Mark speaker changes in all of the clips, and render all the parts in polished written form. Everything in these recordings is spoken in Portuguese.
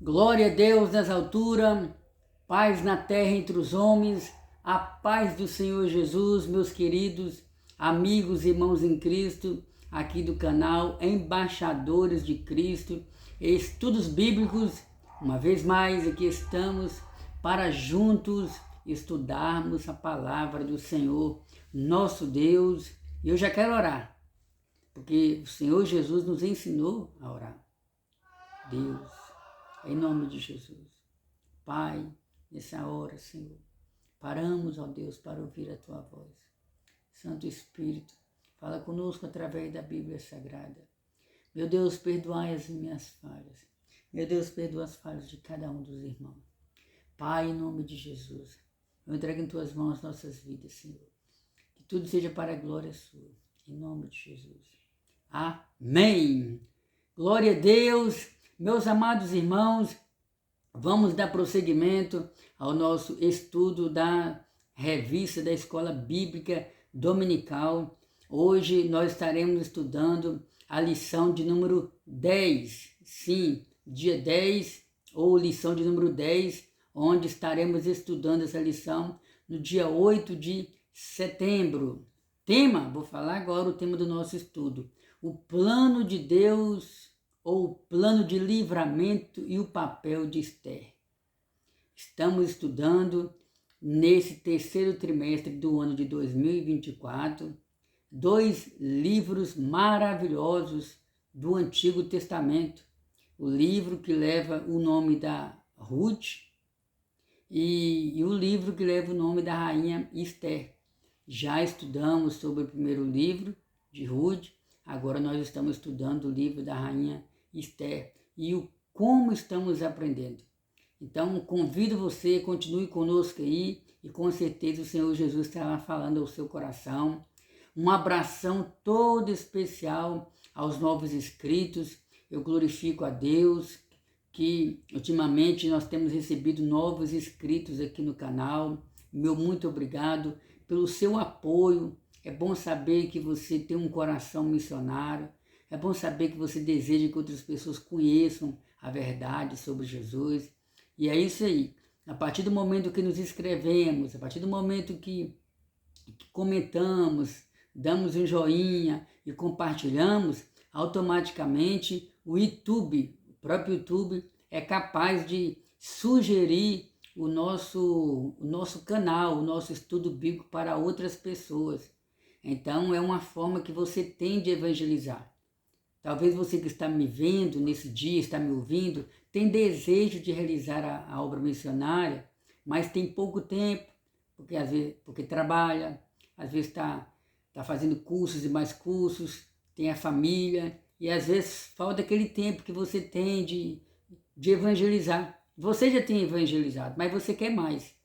Speaker 1: Glória a Deus nas alturas, paz na terra entre os homens, a paz do Senhor Jesus, meus queridos amigos e irmãos em Cristo, aqui do canal Embaixadores de Cristo, Estudos Bíblicos. Uma vez mais aqui estamos para juntos estudarmos a palavra do Senhor, nosso Deus. E eu já quero orar, porque o Senhor Jesus nos ensinou a orar. Deus, em nome de Jesus. Pai, nessa hora, Senhor, paramos, ó Deus, para ouvir a Tua voz. Santo Espírito, fala conosco através da Bíblia Sagrada. Meu Deus, perdoai as minhas falhas. Meu Deus, perdoa as falhas de cada um dos irmãos. Pai, em nome de Jesus, eu entrego em Tuas mãos nossas vidas, Senhor. Que tudo seja para a glória Sua. Em nome de Jesus. Amém. Glória a Deus. Meus amados irmãos, vamos dar prosseguimento ao nosso estudo da revista da Escola Bíblica Dominical. Hoje nós estaremos estudando a lição de número 10. Sim, dia 10 ou lição de número 10, onde estaremos estudando essa lição no dia 8 de setembro. Tema, vou falar agora o tema do nosso estudo. O plano de Deus ou o plano de livramento e o papel de Esther. Estamos estudando nesse terceiro trimestre do ano de 2024, dois livros maravilhosos do Antigo Testamento. O livro que leva o nome da Ruth e o livro que leva o nome da rainha Esther. Já estudamos sobre o primeiro livro de Ruth, agora nós estamos estudando o livro da rainha Esther e como estamos aprendendo. Então, convido você, continue conosco aí e com certeza o Senhor Jesus estará falando ao seu coração. Um abração todo especial aos novos inscritos. Eu glorifico a Deus que ultimamente nós temos recebido novos inscritos aqui no canal. Meu muito obrigado pelo seu apoio. É bom saber que você tem um coração missionário. É bom saber que você deseja que outras pessoas conheçam a verdade sobre Jesus. E é isso aí. A partir do momento que nos inscrevemos, a partir do momento que comentamos, damos um joinha e compartilhamos, automaticamente o próprio YouTube, é capaz de sugerir o nosso canal, o nosso estudo bíblico para outras pessoas. Então é uma forma que você tem de evangelizar. Talvez você que está me vendo nesse dia, está me ouvindo, tem desejo de realizar a obra missionária, mas tem pouco tempo, porque trabalha, às vezes está fazendo cursos e mais cursos, tem a família, e às vezes falta aquele tempo que você tem de evangelizar. Você já tem evangelizado, mas você quer mais.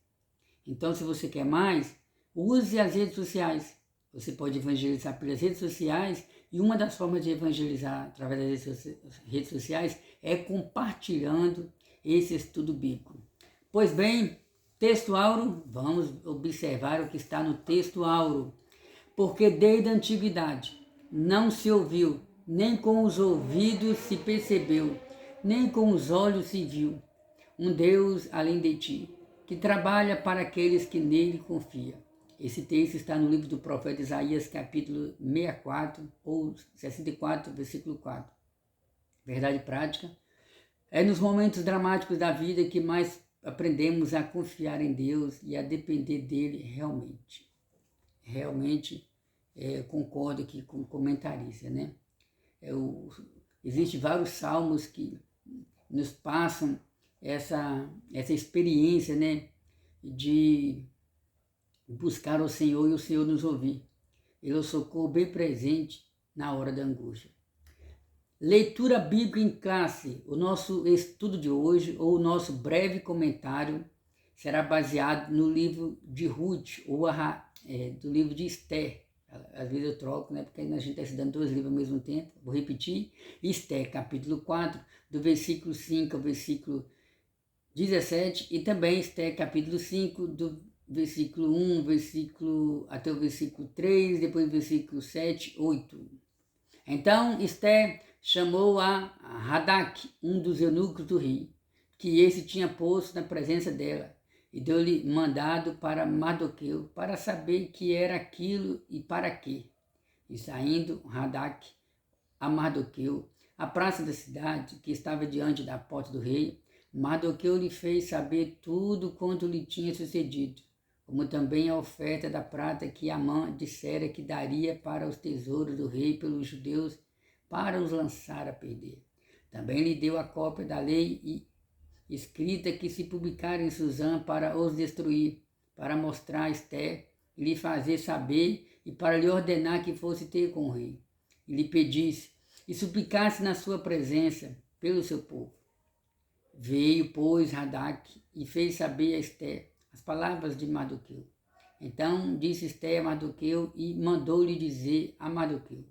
Speaker 1: Então, se você quer mais, use as redes sociais. Você pode evangelizar pelas redes sociais e uma das formas de evangelizar através das redes sociais é compartilhando esse estudo bíblico. Pois bem, texto áureo, vamos observar o que está no texto áureo. Porque desde a antiguidade não se ouviu, nem com os ouvidos se percebeu, nem com os olhos se viu, um Deus além de ti, que trabalha para aqueles que nele confiam. Esse texto está no livro do profeta Isaías, capítulo 64, ou 64, versículo 4. Verdade prática. É nos momentos dramáticos da vida que mais aprendemos a confiar em Deus e a depender dele realmente. Realmente, concordo aqui com o comentarista, né? Existem vários salmos que nos passam essa experiência, né? De buscar o Senhor e o Senhor nos ouvir. Ele é o socorro bem presente na hora da angústia. Leitura bíblica em classe. O nosso estudo de hoje, ou o nosso breve comentário, será baseado no livro de Ruth, ou do livro de Esther. Às vezes eu troco, né? Porque a gente está estudando dois livros ao mesmo tempo. Vou repetir. Esther, capítulo 4, do versículo 5 ao versículo 17. E também Esther, capítulo 5, do versículo 1, até o versículo 3, depois o versículo 7, 8. Então Esther chamou a Hadak, um dos eunucos do rei, que esse tinha posto na presença dela, e deu-lhe mandado para Mardoqueu, para saber que era aquilo e para quê. E saindo Radaque a Mardoqueu, a praça da cidade, que estava diante da porta do rei, Mardoqueu lhe fez saber tudo quanto lhe tinha sucedido, como também a oferta da prata que Amã dissera que daria para os tesouros do rei pelos judeus, para os lançar a perder. Também lhe deu a cópia da lei escrita que se publicara em Susã para os destruir, para mostrar a Ester e lhe fazer saber e para lhe ordenar que fosse ter com o rei, e lhe pedisse e suplicasse na sua presença pelo seu povo. Veio, pois, Radaque e fez saber a Ester as palavras de Mardoqueu. Então disse Ester a Mardoqueu e mandou-lhe dizer a Mardoqueu: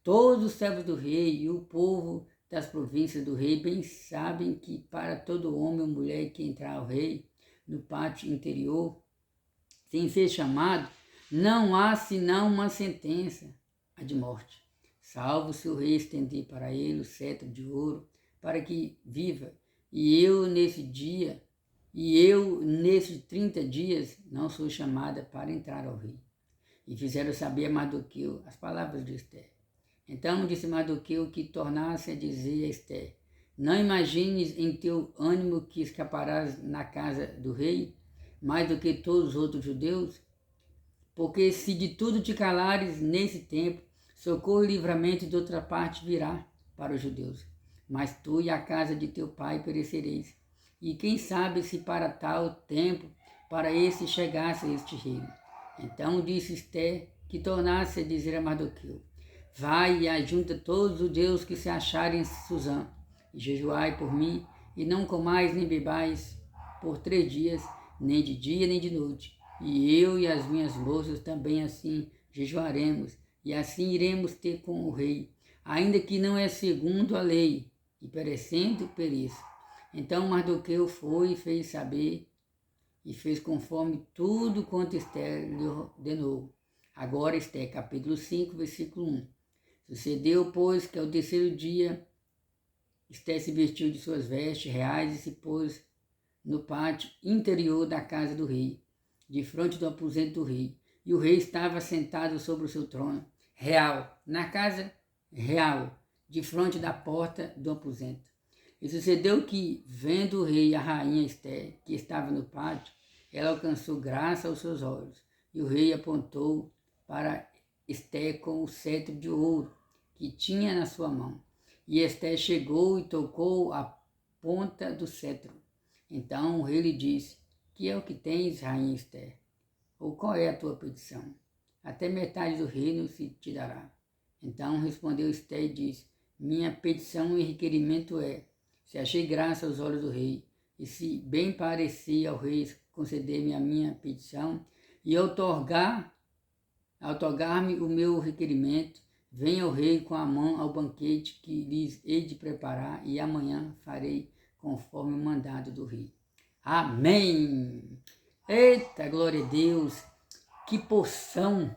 Speaker 1: todos os servos do rei e o povo das províncias do rei bem sabem que para todo homem ou mulher que entrar ao rei no pátio interior, sem ser chamado, não há senão uma sentença, a de morte, salvo se o rei estender para ele o cetro de ouro, para que viva, e eu nesses 30 dias não sou chamada para entrar ao rei. E fizeram saber a Mardoqueu as palavras de Ester. Então disse Mardoqueu que tornasse a dizer a Ester: não imagines em teu ânimo que escaparás na casa do rei, mais do que todos os outros judeus, porque se de tudo te calares nesse tempo, socorro e livramento de outra parte virá para os judeus. Mas tu e a casa de teu pai perecereis. E quem sabe se para tal tempo, para esse chegasse este reino. Então disse Ester que tornasse a dizer a Mardoqueu: vai e ajunta todos os judeus que se acharem em Susã, e jejuai por mim, e não comais nem bebais por 3 dias, nem de dia nem de noite. E eu e as minhas moças também assim jejuaremos, e assim iremos ter com o rei, ainda que não é segundo a lei, e perecendo, pereça. Então Mardoqueu foi e fez saber, e fez conforme tudo quanto Ester lhe ordenou. Agora Ester, capítulo 5, versículo 1. Sucedeu, pois, que ao 3º dia Ester se vestiu de suas vestes reais e se pôs no pátio interior da casa do rei, de frente do aposento do rei. E o rei estava sentado sobre o seu trono real, na casa real, de frente da porta do aposento. E sucedeu que, vendo o rei e a rainha Ester, que estava no pátio, ela alcançou graça aos seus olhos. E o rei apontou para Ester com o cetro de ouro que tinha na sua mão. E Ester chegou e tocou a ponta do cetro. Então o rei lhe disse: que é o que tens, rainha Ester? Ou qual é a tua petição? Até metade do reino se te dará. Então respondeu Ester e disse: minha petição e requerimento é: se achei graça aos olhos do rei, e se bem parecer ao rei conceder-me a minha petição, e otorgar-me o meu requerimento, venha o rei com a mão ao banquete que lhes hei de preparar, e amanhã farei conforme o mandado do rei. Amém! Eita, glória a Deus! Que porção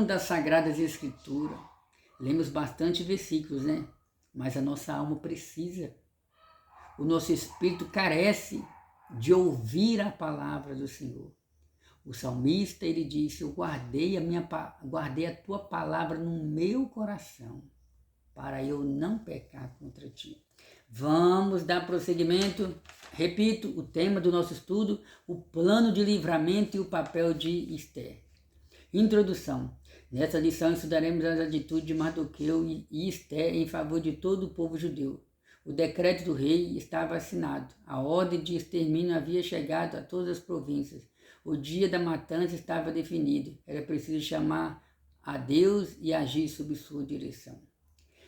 Speaker 1: das Sagradas Escrituras! Lemos bastante versículos, né? Mas a nossa alma precisa. O nosso espírito carece de ouvir a palavra do Senhor. O salmista, ele disse: eu guardei a tua palavra no meu coração, para eu não pecar contra ti. Vamos dar prosseguimento. Repito, o tema do nosso estudo: o plano de livramento e o papel de Ester. Introdução. Nessa lição estudaremos as atitudes de Mardoqueu e Ester em favor de todo o povo judeu. O decreto do rei estava assinado. A ordem de extermínio havia chegado a todas as províncias. O dia da matança estava definido. Era preciso chamar a Deus e agir sob sua direção.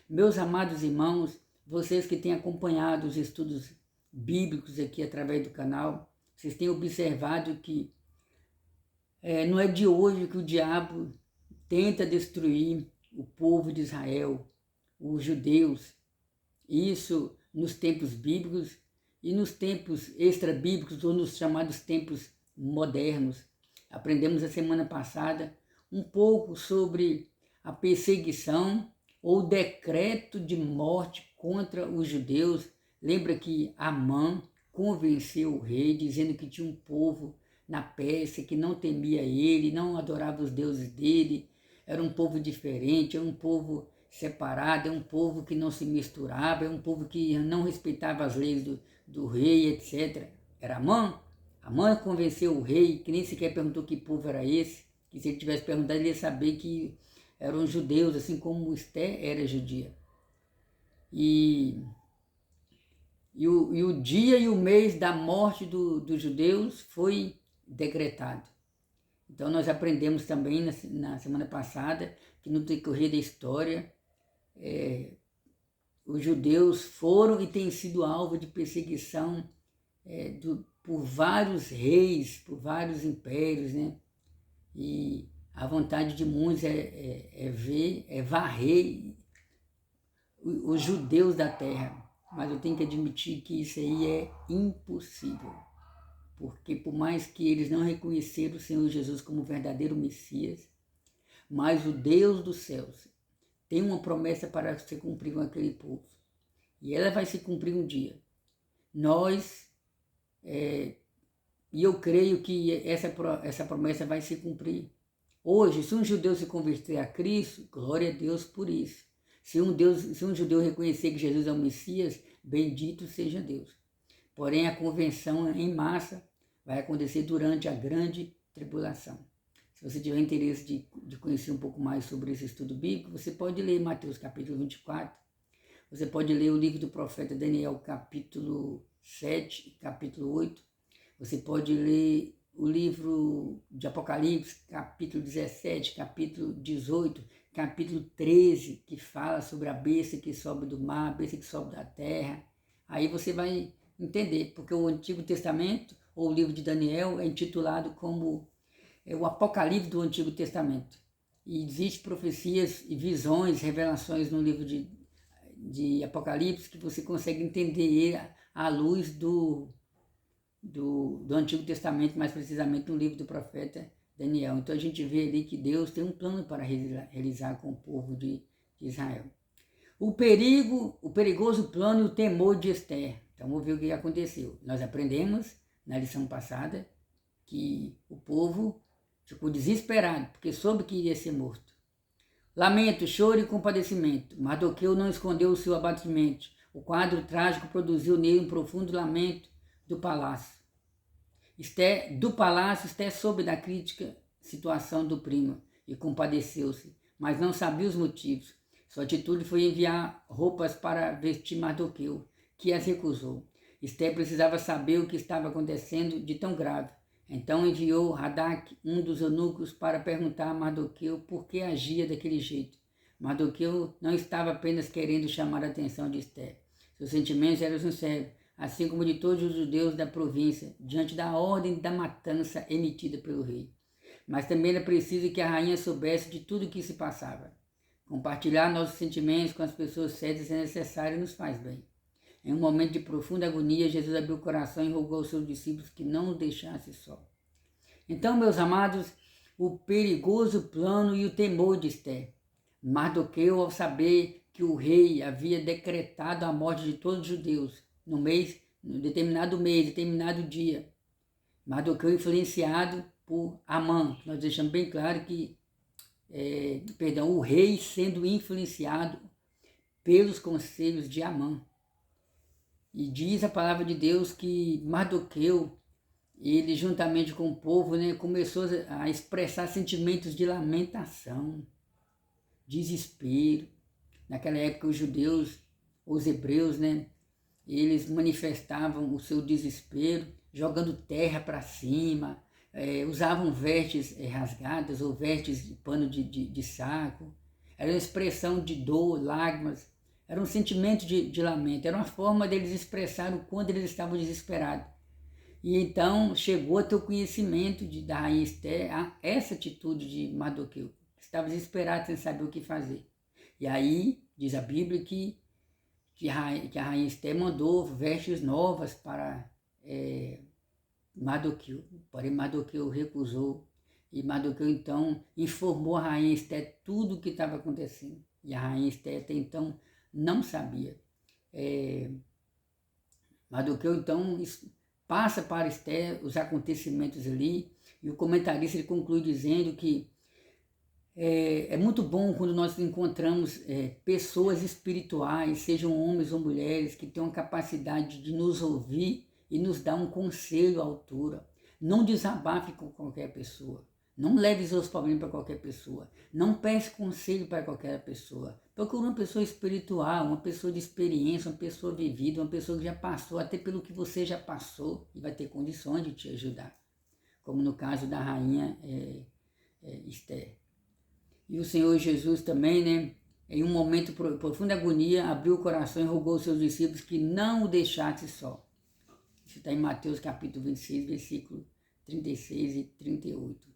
Speaker 1: Meus amados irmãos, vocês que têm acompanhado os estudos bíblicos aqui através do canal, vocês têm observado que não é de hoje que o diabo tenta destruir o povo de Israel, os judeus. Isso nos tempos bíblicos e nos tempos extra-bíblicos, ou nos chamados tempos modernos. Aprendemos a semana passada um pouco sobre a perseguição ou decreto de morte contra os judeus. Lembra que Amã convenceu o rei, dizendo que tinha um povo na Pérsia que não temia ele, não adorava os deuses dele, era um povo diferente, era um povo separado, é um povo que não se misturava, é um povo que não respeitava as leis do rei, etc. Era Amã. Amã convenceu o rei, que nem sequer perguntou que povo era esse, que se ele tivesse perguntado ele ia saber que eram judeus, assim como Esté era judia. E o dia e o mês da morte dos judeus foi decretado. Então nós aprendemos também na semana passada que no decorrer da história os judeus foram e têm sido alvo de perseguição por vários reis, por vários impérios, né? E a vontade de muitos é varrer os judeus da terra. Mas eu tenho que admitir que isso aí é impossível. Porque por mais que eles não reconheceram o Senhor Jesus como verdadeiro Messias, mas o Deus dos céus tem uma promessa para se cumprir com aquele povo. E ela vai se cumprir um dia. E eu creio que essa promessa vai se cumprir. Hoje, se um judeu se converter a Cristo, glória a Deus por isso. Se um judeu reconhecer que Jesus é o Messias, bendito seja Deus. Porém, a convenção em massa vai acontecer durante a grande tribulação. Se você tiver interesse de conhecer um pouco mais sobre esse estudo bíblico, você pode ler Mateus capítulo 24, você pode ler o livro do profeta Daniel capítulo 7 e capítulo 8, você pode ler o livro de Apocalipse capítulo 17, capítulo 18, capítulo 13, que fala sobre a besta que sobe do mar, a besta que sobe da terra. Aí você vai entender, porque o Antigo Testamento, ou o livro de Daniel, é intitulado como o Apocalipse do Antigo Testamento. E existem profecias e visões, revelações no livro de Apocalipse que você consegue entender à luz do Antigo Testamento, mais precisamente no livro do profeta Daniel. Então a gente vê ali que Deus tem um plano para realizar com o povo de Israel. O perigoso plano e o temor de Esther. Então vamos ver o que aconteceu. Nós aprendemos na lição passada que o povo ficou desesperado porque soube que iria ser morto. Lamento, choro e compadecimento. Mardoqueu não escondeu o seu abatimento. O quadro trágico produziu nele um profundo lamento do palácio. Esther soube da crítica situação do primo e compadeceu-se, mas não sabia os motivos. Sua atitude foi enviar roupas para vestir Mardoqueu, que as recusou. Esther precisava saber o que estava acontecendo de tão grave. Então enviou Radak, um dos eunucos, para perguntar a Mardoqueu por que agia daquele jeito. Mardoqueu não estava apenas querendo chamar a atenção de Esther. Seus sentimentos eram sinceros, assim como de todos os judeus da província, diante da ordem da matança emitida pelo rei. Mas também era preciso que a rainha soubesse de tudo o que se passava. Compartilhar nossos sentimentos com as pessoas certas é necessário e nos faz bem. Em um momento de profunda agonia, Jesus abriu o coração e rogou aos seus discípulos que não o deixasse só. Então, meus amados, o perigoso plano e o temor de Esther. Mardoqueu, ao saber que o rei havia decretado a morte de todos os judeus, no determinado dia, Mardoqueu influenciado por Amã. Nós deixamos bem claro que, o rei sendo influenciado pelos conselhos de Amã. E diz a palavra de Deus que Mardoqueu, ele juntamente com o povo, começou a expressar sentimentos de lamentação, desespero. Naquela época os judeus, os hebreus, eles manifestavam o seu desespero, jogando terra para cima, usavam vestes rasgadas ou vestes de pano de saco. Era uma expressão de dor, lágrimas. Era um sentimento de lamento, era uma forma deles expressar o quanto eles estavam desesperados. E então chegou a ter o conhecimento da rainha Esther, essa atitude de Mardoqueu, que estava desesperado sem saber o que fazer. E aí, diz a Bíblia que a rainha Esther mandou vestes novas para Mardoqueu, porém Mardoqueu recusou. E Mardoqueu então informou a rainha Esther tudo o que estava acontecendo. E a rainha Esther até então não sabia. Mardoqueu então passa para Esther os acontecimentos ali, e o comentarista ele conclui dizendo que é muito bom quando nós encontramos pessoas espirituais, sejam homens ou mulheres, que tenham a capacidade de nos ouvir e nos dar um conselho à altura. Não desabafe com qualquer pessoa. Não leve seus problemas para qualquer pessoa. Não peça conselho para qualquer pessoa. Procure uma pessoa espiritual, uma pessoa de experiência, uma pessoa vivida, uma pessoa que já passou, até pelo que você já passou, e vai ter condições de te ajudar. Como no caso da rainha Esther. E o Senhor Jesus também, né, em um momento de profunda agonia, abriu o coração e rogou aos seus discípulos que não o deixasse só. Isso está em Mateus capítulo 26, versículo 36 e 38.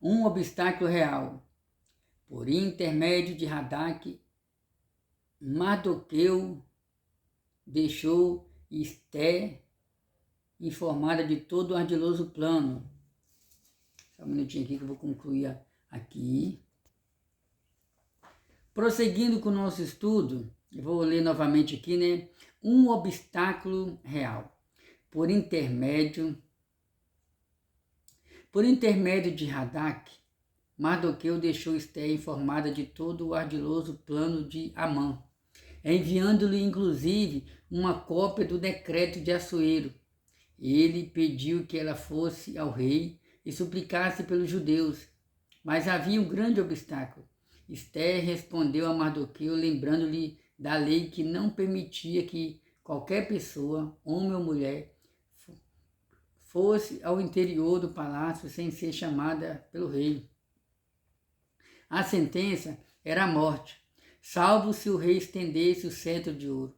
Speaker 1: Um obstáculo real. Por intermédio de Radak, Mardoqueu deixou Esther informada de todo o ardiloso plano. Só um minutinho aqui que eu vou concluir aqui. Prosseguindo com o nosso estudo, eu vou ler novamente aqui, né? Um obstáculo real. Por intermédio de Radak, Mardoqueu deixou Esther informada de todo o ardiloso plano de Amã, enviando-lhe inclusive uma cópia do decreto de Assuero. Ele pediu que ela fosse ao rei e suplicasse pelos judeus, mas havia um grande obstáculo. Esther respondeu a Mardoqueu, lembrando-lhe da lei que não permitia que qualquer pessoa, homem ou mulher, fosse ao interior do palácio sem ser chamada pelo rei. A sentença era a morte, salvo se o rei estendesse o cetro de ouro.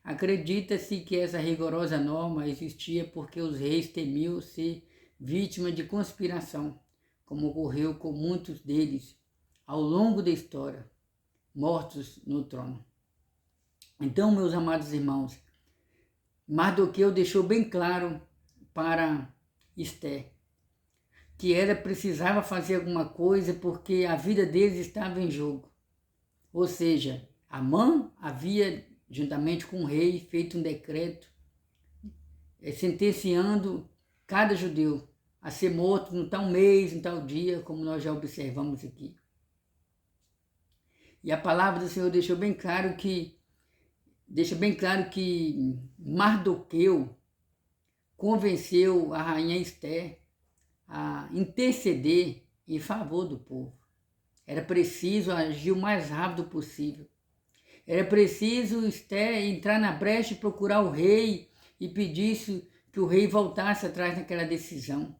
Speaker 1: Acredita-se que essa rigorosa norma existia porque os reis temiam ser vítima de conspiração, como ocorreu com muitos deles ao longo da história, mortos no trono. Então, meus amados irmãos, Mardoqueu deixou bem claro para Esther que ela precisava fazer alguma coisa porque a vida deles estava em jogo. Ou seja, Amã havia, juntamente com o rei, feito um decreto sentenciando cada judeu a ser morto no tal mês, em tal dia, como nós já observamos aqui. E a palavra do Senhor deixa bem claro que Mardoqueu convenceu a rainha Esther a interceder em favor do povo. Era preciso agir o mais rápido possível. Era preciso Esther entrar na brecha e procurar o rei e pedir que o rei voltasse atrás daquela decisão.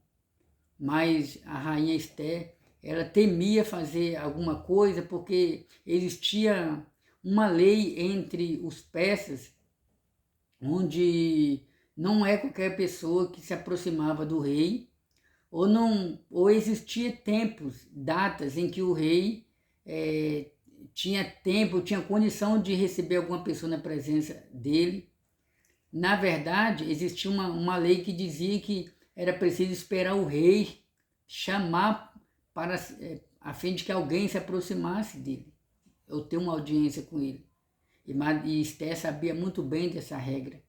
Speaker 1: Mas a rainha Esther, ela temia fazer alguma coisa porque existia uma lei entre os persas onde não é qualquer pessoa que se aproximava do rei ou existia tempos, datas em que o rei tinha condição de receber alguma pessoa na presença dele. Na verdade, existia uma lei que dizia que era preciso esperar o rei chamar a fim de que alguém se aproximasse dele, ou ter uma audiência com ele. E Esther sabia muito bem dessa regra.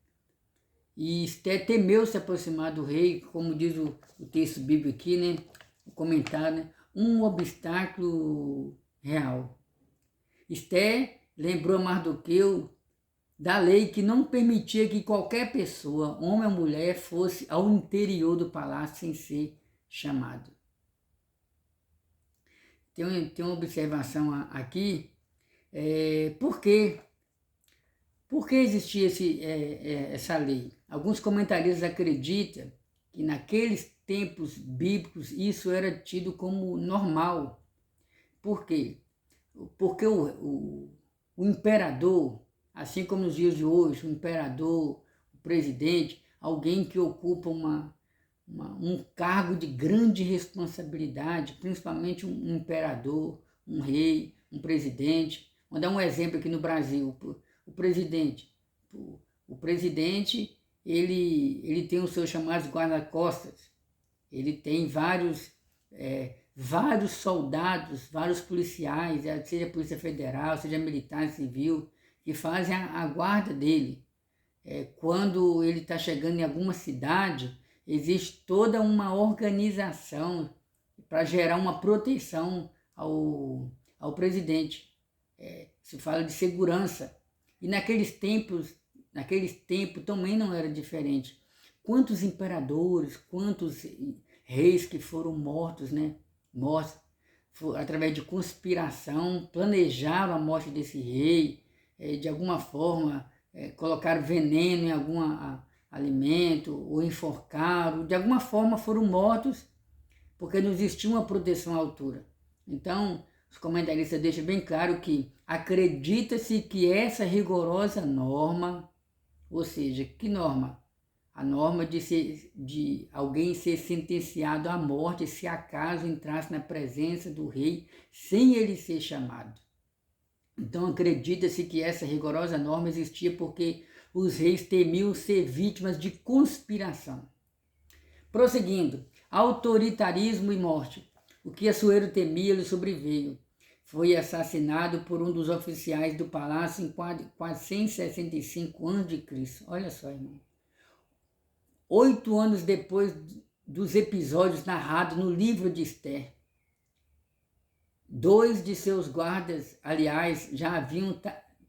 Speaker 1: E Esther temeu se aproximar do rei, como diz o texto bíblico aqui, né? O comentário, né? Um obstáculo real. Esther lembrou a Mardoqueu da lei que não permitia que qualquer pessoa, homem ou mulher, fosse ao interior do palácio sem ser chamado. Tem uma observação aqui. Por quê? Por que existia essa lei? Alguns comentaristas acreditam que naqueles tempos bíblicos isso era tido como normal. Por quê? Porque o imperador, assim como nos dias de hoje, o imperador, o presidente, alguém que ocupa um cargo de grande responsabilidade, principalmente um imperador, um rei, um presidente. Vou dar um exemplo aqui no Brasil. O presidente, ele tem os seus chamados guarda-costas. Ele tem vários vários soldados, vários policiais, seja Polícia Federal, seja militar, civil, que fazem a guarda dele. Quando ele está chegando em alguma cidade, existe toda uma organização para gerar uma proteção ao presidente. Se fala de segurança. E naqueles tempos também não era diferente. Quantos imperadores, quantos reis que foram mortos, né? Mortos através de conspiração, planejaram a morte desse rei, de alguma forma colocaram veneno em algum alimento, ou enforcaram, de alguma forma foram mortos, porque não existia uma proteção à altura. Então, os comentaristas deixam bem claro que acredita-se que essa rigorosa norma, ou seja, que norma? A norma de alguém ser sentenciado à morte se acaso entrasse na presença do rei sem ele ser chamado. Então acredita-se que essa rigorosa norma existia porque os reis temiam ser vítimas de conspiração. Prosseguindo, autoritarismo e morte. O que Assuero temia lhe sobreveio. Foi assassinado por um dos oficiais do palácio em 465 a.C. Olha só, irmão. 8 anos depois dos episódios narrados no livro de Esther. 2 de seus guardas, aliás, já haviam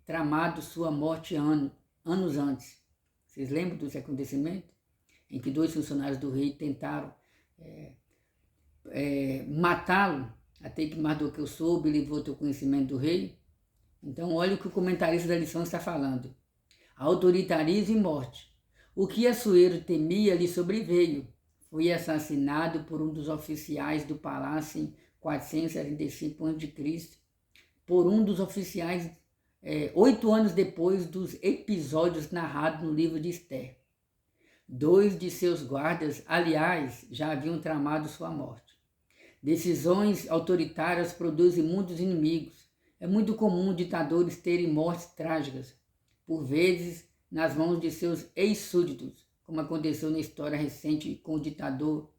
Speaker 1: tramado sua morte anos antes. Vocês lembram desse acontecimento? Em que 2 funcionários do rei tentaram matá-lo, até que Mardoqueu soube e levou ao conhecimento do rei. Então, olha o que o comentarista da lição está falando. Autoritarismo e morte. O que Assuero temia lhe sobreveio. Foi assassinado por um dos oficiais do palácio em 475 a.C., por um dos oficiais 8 anos depois dos episódios narrados no livro de Esther. 2 de seus guardas, aliás, já haviam tramado sua morte. Decisões autoritárias produzem muitos inimigos. É muito comum ditadores terem mortes trágicas, por vezes nas mãos de seus ex-súditos, como aconteceu na história recente com o ditador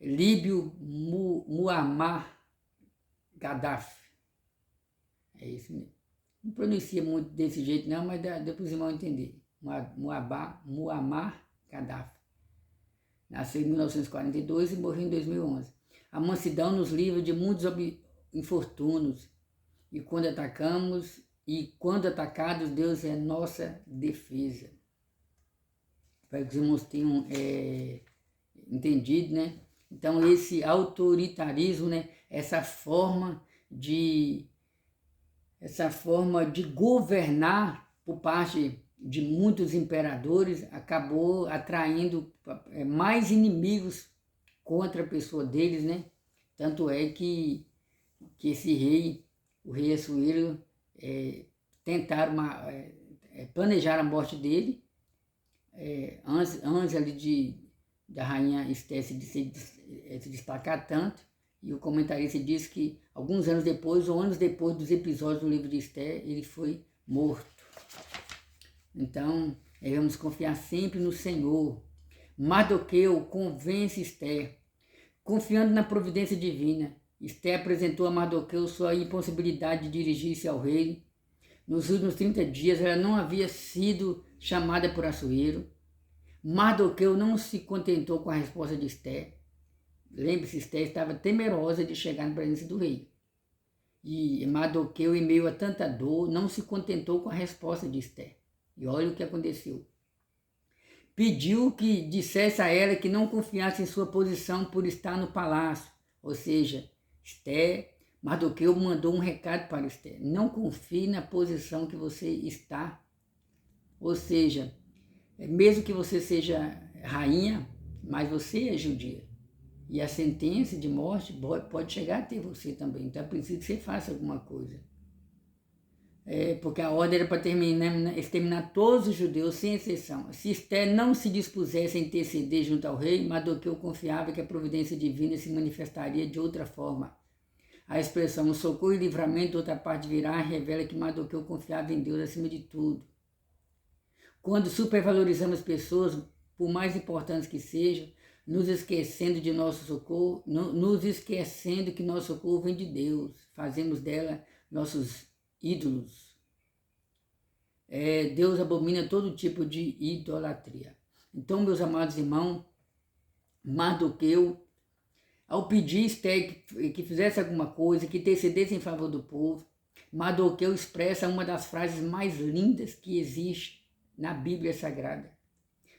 Speaker 1: líbio Muammar Gaddafi. É isso mesmo. Não pronuncia muito desse jeito não, mas depois vocês vão entender. Muammar Gaddafi. Nasceu em 1942 e morreu em 2011. A mansidão nos livra de muitos infortúnios. E quando atacados, Deus é nossa defesa. Para que os irmãos tenham entendido, né? Então, esse autoritarismo, né? Essa forma de governar por parte de muitos imperadores acabou atraindo mais inimigos contra a pessoa deles, né? Tanto é que esse rei, o rei Assuero, tentaram planejar a morte dele, antes ali da rainha Esther se destacar tanto, e o comentarista diz que alguns anos depois, ou anos depois dos episódios do livro de Esther, ele foi morto. Então, devemos confiar sempre no Senhor. Mardoqueu convence Esther, confiando na providência divina. Esther apresentou a Mardoqueu sua impossibilidade de dirigir-se ao rei. Nos últimos 30 dias, ela não havia sido chamada por Assuero. Mardoqueu não se contentou com a resposta de Esther. Lembre-se, Esther estava temerosa de chegar na presença do rei. E Mardoqueu, em meio a tanta dor, não se contentou com a resposta de Esther. E olha o que aconteceu. Pediu que dissesse a ela que não confiasse em sua posição por estar no palácio. Ou seja, Mardoqueu mandou um recado para Esther. Não confie na posição que você está. Ou seja, mesmo que você seja rainha, mas você é judia. E a sentença de morte pode chegar até você também. Então é preciso que você faça alguma coisa. Porque a ordem era para exterminar todos os judeus, sem exceção. Se Esther não se dispusesse a interceder junto ao rei, Mardoqueu confiava que a providência divina se manifestaria de outra forma. A expressão socorro e livramento de outra parte virá revela que Mardoqueu confiava em Deus acima de tudo. Quando supervalorizamos pessoas, por mais importantes que sejam, nos esquecendo de nosso socorro, nos esquecendo que nosso socorro vem de Deus, fazemos dela nossos ídolos. Deus abomina todo tipo de idolatria. Então, meus amados irmãos, Mardoqueu, ao pedir Esther que fizesse alguma coisa, que intercedesse em favor do povo, Mardoqueu expressa uma das frases mais lindas que existe na Bíblia Sagrada.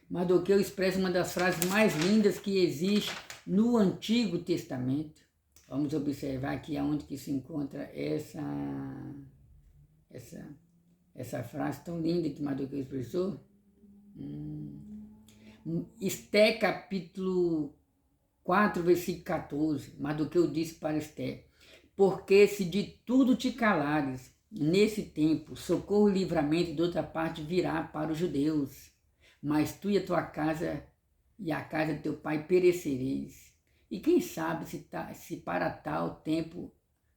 Speaker 1: Mardoqueu expressa uma das frases mais lindas que existe no Antigo Testamento. Vamos observar aqui aonde que se encontra essa frase tão linda que Mardoqueu expressou. Esther, capítulo 4, versículo 14. Mardoqueu disse para Esther: porque se de tudo te calares, nesse tempo, socorro e livramento de outra parte virá para os judeus, mas tu e a tua casa e a casa de teu pai perecereis. E quem sabe se para tal tempo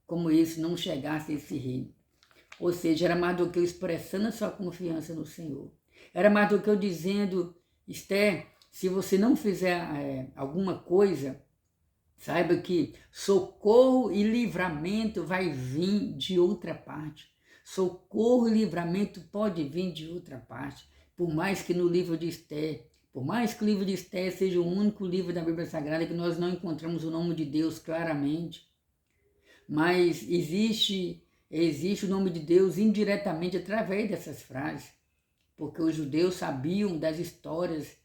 Speaker 1: como esse não chegasse esse reino. Ou seja, era Mardoqueu expressando a sua confiança no Senhor. Era Mardoqueu dizendo: Esther, se você não fizer alguma coisa, saiba que socorro e livramento vai vir de outra parte. Socorro e livramento pode vir de outra parte. Por mais que no livro de Esther, por mais que o livro de Esther seja o único livro da Bíblia Sagrada que nós não encontramos o nome de Deus claramente, mas existe o nome de Deus indiretamente através dessas frases, porque os judeus sabiam das histórias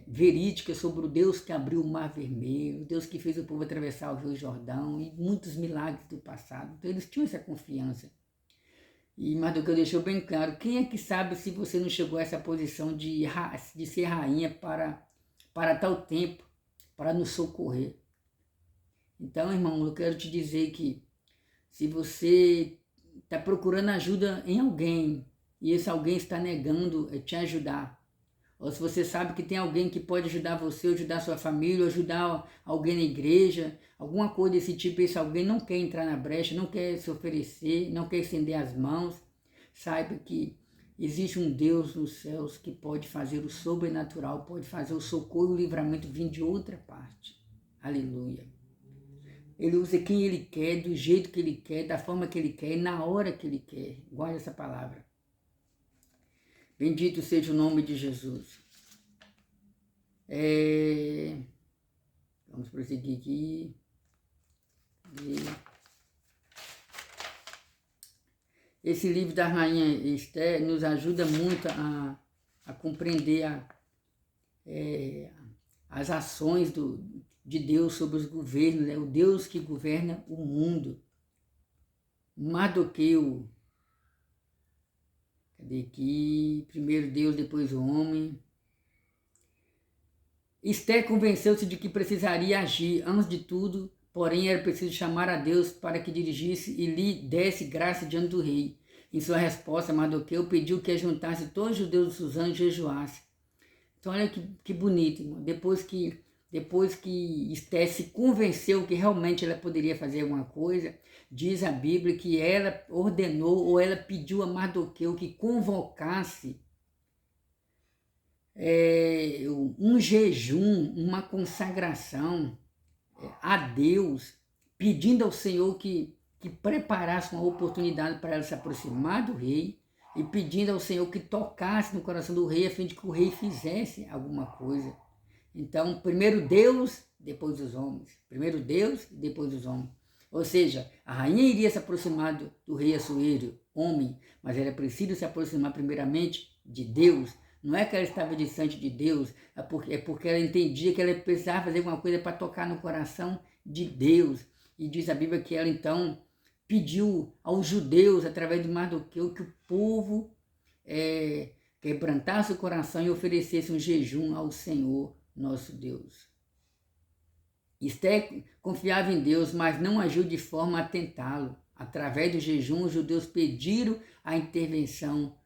Speaker 1: verídicas sobre o Deus que abriu o Mar Vermelho, o Deus que fez o povo atravessar o Rio Jordão e muitos milagres do passado. Então eles tinham essa confiança. E Mardoqueu deixou bem claro: quem é que sabe se você não chegou a essa posição de ser rainha para tal tempo, para nos socorrer? Então, irmão, eu quero te dizer que se você está procurando ajuda em alguém e esse alguém está negando te ajudar, ou se você sabe que tem alguém que pode ajudar você, ajudar sua família, ajudar alguém na igreja, alguma coisa desse tipo, esse alguém não quer entrar na brecha, não quer se oferecer, não quer estender as mãos, saiba que existe um Deus nos céus que pode fazer o sobrenatural, pode fazer o socorro e o livramento vir de outra parte. Aleluia. Ele usa quem ele quer, do jeito que ele quer, da forma que ele quer, na hora que ele quer. Guarde essa palavra. Bendito seja o nome de Jesus. Vamos prosseguir aqui. Esse livro da Rainha Esther nos ajuda muito a compreender as ações de Deus sobre os governos, o Deus que governa o mundo. Mardoqueu, cadê aqui? Primeiro Deus, depois o homem. Esther convenceu-se de que precisaria agir, antes de tudo, porém era preciso chamar a Deus para que dirigisse e lhe desse graça diante do rei. Em sua resposta, Mardoqueu pediu que juntasse todos os judeus de Suzã e jejuasse. Então olha que bonito, irmão. Depois que Esther se convenceu que realmente ela poderia fazer alguma coisa, diz a Bíblia que ela ordenou ou ela pediu a Mardoqueu que convocasse um jejum, uma consagração a Deus, pedindo ao Senhor que preparasse uma oportunidade para ela se aproximar do rei e pedindo ao Senhor que tocasse no coração do rei a fim de que o rei fizesse alguma coisa. Então, primeiro Deus, depois os homens. Primeiro Deus, depois os homens. Ou seja, a rainha iria se aproximar do rei Assuero, homem, mas era preciso se aproximar primeiramente de Deus. Não é que ela estava distante de Deus, é porque ela entendia que ela precisava fazer alguma coisa para tocar no coração de Deus. E diz a Bíblia que ela então pediu aos judeus, através de Mardoqueu, que o povo quebrantasse o coração e oferecesse um jejum ao Senhor, nosso Deus. Esther confiava em Deus, mas não agiu de forma a tentá-lo. Através do jejum, os judeus pediram a intervenção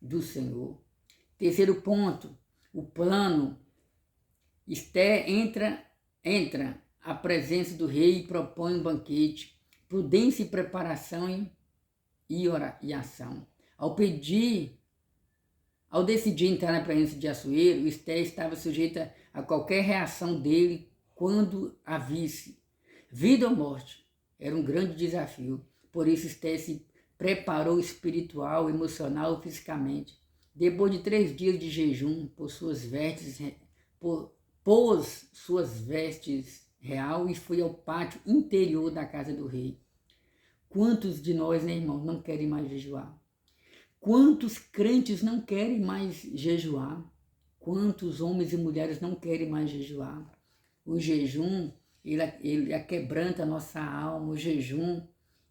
Speaker 1: do Senhor. Terceiro ponto, o plano. Esther entra à presença do rei e propõe um banquete, prudência e preparação e ação. Ao pedir Ao decidir entrar na presença de Assuero, Esther estava sujeita a qualquer reação dele quando a visse. Vida ou morte era um grande desafio, por isso Esther se preparou espiritual, emocional e fisicamente. Depois de 3 dias de jejum, pôs suas vestes real e foi ao pátio interior da casa do rei. Quantos de nós, né, irmãos, não querem mais jejuar? Quantos crentes não querem mais jejuar? Quantos homens e mulheres não querem mais jejuar? O jejum, ele quebranta a nossa alma. O jejum,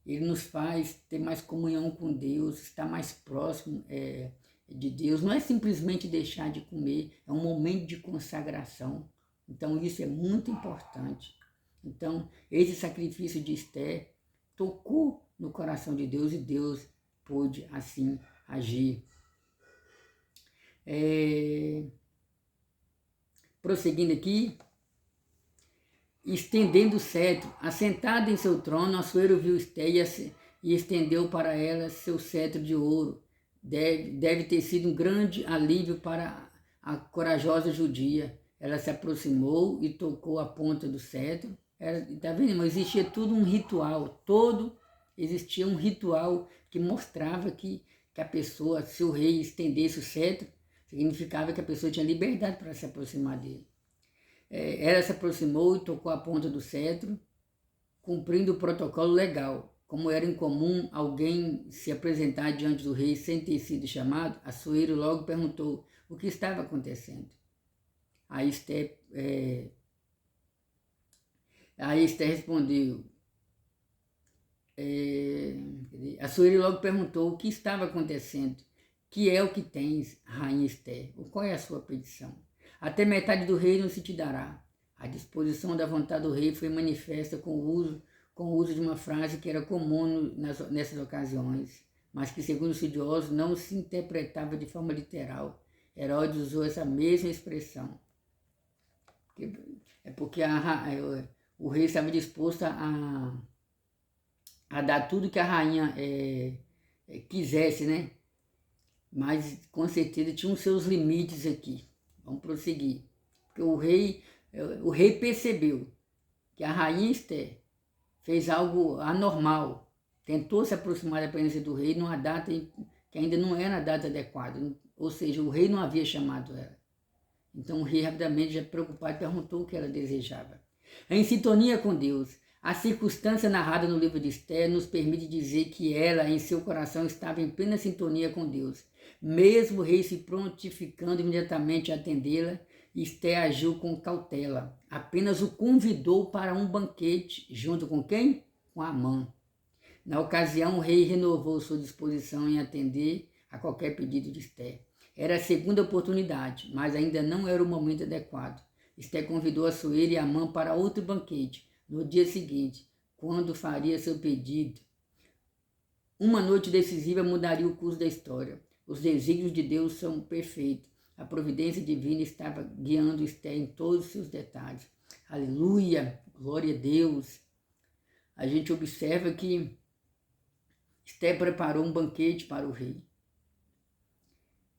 Speaker 1: ele nos faz ter mais comunhão com Deus, estar mais próximo de Deus. Não é simplesmente deixar de comer, é um momento de consagração. Então isso é muito importante. Então esse sacrifício de Esther tocou no coração de Deus e Deus pôde assim agir. Prosseguindo aqui, estendendo o cetro, assentada em seu trono, Assuero viu Esther e estendeu para ela seu cetro de ouro. Deve ter sido um grande alívio para a corajosa judia. Ela se aproximou e tocou a ponta do cetro. Está vendo? Mas existia tudo um ritual, existia um ritual que mostrava que a pessoa, se o rei estendesse o cetro, significava que a pessoa tinha liberdade para se aproximar dele. Ela se aproximou e tocou a ponta do cetro, cumprindo o protocolo legal. Como era incomum alguém se apresentar diante do rei sem ter sido chamado, Assuero logo perguntou o que estava acontecendo. Aí Esther respondeu. Assuero logo perguntou o que estava acontecendo. Que é o que tens, rainha Esther? Qual é a sua petição? Até metade do reino se te dará. A disposição da vontade do rei foi manifesta com o uso de uma frase que era comum nessas ocasiões, mas que, segundo os estudiosos, não se interpretava de forma literal. Herodes usou essa mesma expressão. Porque o rei estava disposto a dar tudo que a rainha quisesse, né? Mas com certeza tinha os seus limites aqui. Vamos prosseguir. Porque o rei percebeu que a rainha Esther fez algo anormal. Tentou se aproximar da presença do rei numa data que ainda não era a data adequada. Ou seja, o rei não havia chamado ela. Então o rei rapidamente, já preocupado, perguntou o que ela desejava. Em sintonia com Deus, a circunstância narrada no livro de Esther nos permite dizer que ela, em seu coração, estava em plena sintonia com Deus. Mesmo o rei se prontificando imediatamente a atendê-la, Esther agiu com cautela. Apenas o convidou para um banquete, junto com quem? Com Amã. Na ocasião, o rei renovou sua disposição em atender a qualquer pedido de Esther. Era a segunda oportunidade, mas ainda não era o momento adequado. Esther convidou Assuero e Amã para outro banquete, no dia seguinte, quando faria seu pedido. Uma noite decisiva mudaria o curso da história. Os desígnios de Deus são perfeitos. A providência divina estava guiando Esther em todos os seus detalhes. Aleluia! Glória a Deus! A gente observa que Esther preparou um banquete para o rei.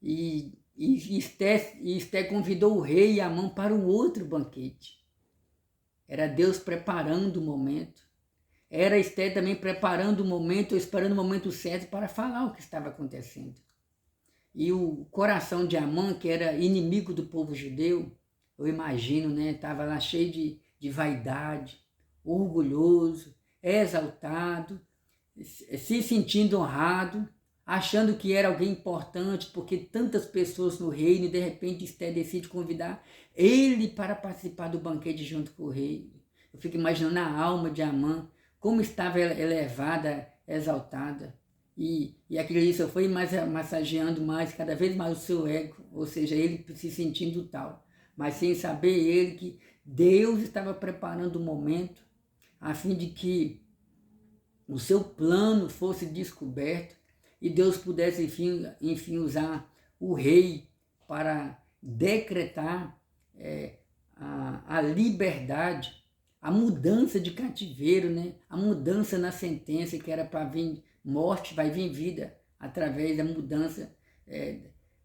Speaker 1: E Esther convidou o rei e Amã para um outro banquete. Era Deus preparando o momento. Era Esther também preparando o momento, esperando o momento certo para falar o que estava acontecendo. E o coração de Amã, que era inimigo do povo judeu, eu imagino, né, estava lá cheio de vaidade, orgulhoso, exaltado, se sentindo honrado, achando que era alguém importante, porque tantas pessoas no reino, e de repente Esther decide convidar ele para participar do banquete junto com o rei. Eu fico imaginando a alma de Amã, como estava elevada, exaltada. E aquilo ali só foi massageando mais, cada vez mais o seu ego, ou seja, ele se sentindo tal. Mas sem saber ele que Deus estava preparando o momento a fim de que o seu plano fosse descoberto e Deus pudesse, enfim usar o rei para decretar a liberdade, a mudança de cativeiro, né? A mudança na sentença que era para vir morte, vai vir vida através da mudança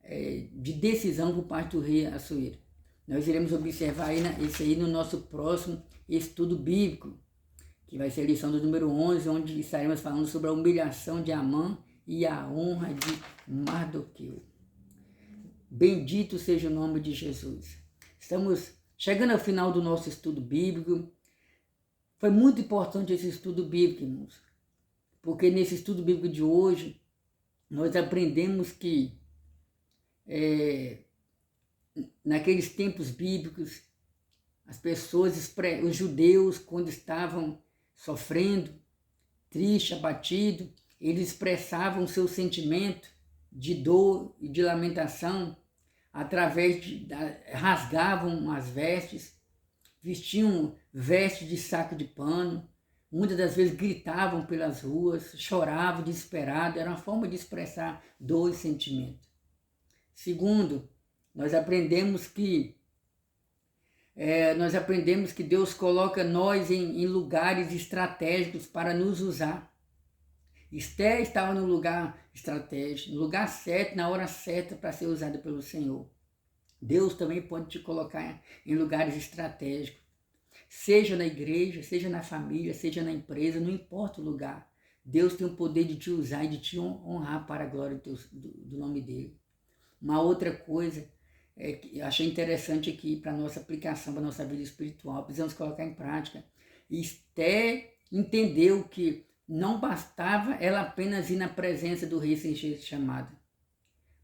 Speaker 1: de decisão por parte do rei Assuero. Nós iremos observar isso aí no nosso próximo estudo bíblico, que vai ser a lição do número 11, onde estaremos falando sobre a humilhação de Amã e a honra de Mardoqueu. Bendito seja o nome de Jesus. Estamos chegando ao final do nosso estudo bíblico. Foi muito importante esse estudo bíblico, irmãos, porque nesse estudo bíblico de hoje, nós aprendemos que naqueles tempos bíblicos, as pessoas, os judeus, quando estavam sofrendo, triste, abatido, eles expressavam seu sentimento de dor e de lamentação através rasgavam as vestes, vestiam vestes de saco de pano, muitas das vezes gritavam pelas ruas, choravam desesperados, era uma forma de expressar dor e sentimento. Segundo, nós aprendemos que Deus coloca nós em lugares estratégicos para nos usar. Esther estava no lugar estratégico, no lugar certo, na hora certa para ser usada pelo Senhor. Deus também pode te colocar em lugares estratégicos, seja na igreja, seja na família, seja na empresa, não importa o lugar. Deus tem o poder de te usar e de te honrar para a glória do nome dele. Uma outra coisa que eu achei interessante aqui para a nossa aplicação, para a nossa vida espiritual, precisamos colocar em prática. Esther entendeu que não bastava ela apenas ir na presença do rei sem ser chamada,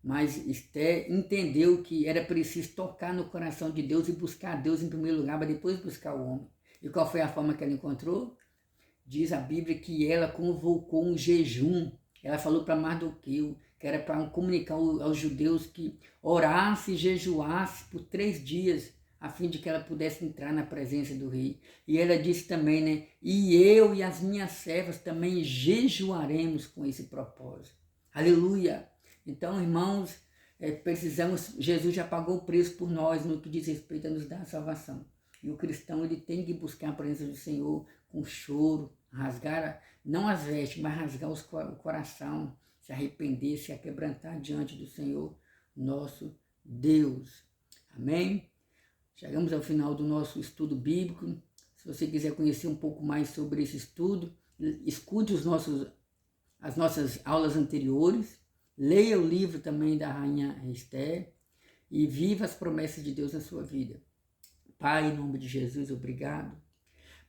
Speaker 1: mas Esther entendeu que era preciso tocar no coração de Deus e buscar Deus em primeiro lugar, para depois buscar o homem. E qual foi a forma que ela encontrou? Diz a Bíblia que ela convocou um jejum. Ela falou para Mardoqueu que era para comunicar aos judeus que orasse e jejuasse por 3 dias, a fim de que ela pudesse entrar na presença do rei. E ela disse também, né? E eu e as minhas servas também jejuaremos com esse propósito. Aleluia! Então, irmãos, precisamos, Jesus já pagou o preço por nós no que diz respeito a nos dar a salvação. E o cristão, ele tem que buscar a presença do Senhor com choro, rasgar, não as vestes, mas rasgar o coração, se arrepender, se aquebrantar diante do Senhor, nosso Deus. Amém? Chegamos ao final do nosso estudo bíblico. Se você quiser conhecer um pouco mais sobre esse estudo, escute as nossas aulas anteriores, leia o livro também da Rainha Esther e viva as promessas de Deus na sua vida. Pai, em nome de Jesus, obrigado.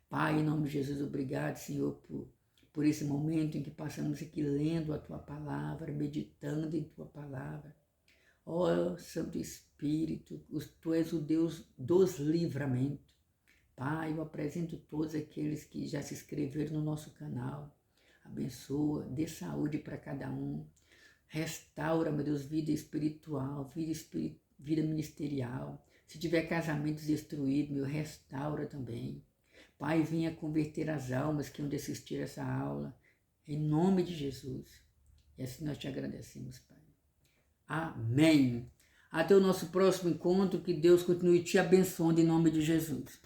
Speaker 1: Pai, em nome de Jesus, obrigado, Senhor, por esse momento em que passamos aqui lendo a Tua Palavra, meditando em Tua Palavra. Ó Santo Espírito, Tu és o Deus dos livramentos. Pai, eu apresento todos aqueles que já se inscreveram no nosso canal. Abençoa, dê saúde para cada um. Restaura, meu Deus, vida espiritual, vida ministerial. Se tiver casamentos destruídos, meu, restaura também. Pai, venha converter as almas que hão de assistir essa aula, em nome de Jesus. E assim nós te agradecemos, Pai. Amém. Até o nosso próximo encontro, que Deus continue te abençoando em nome de Jesus.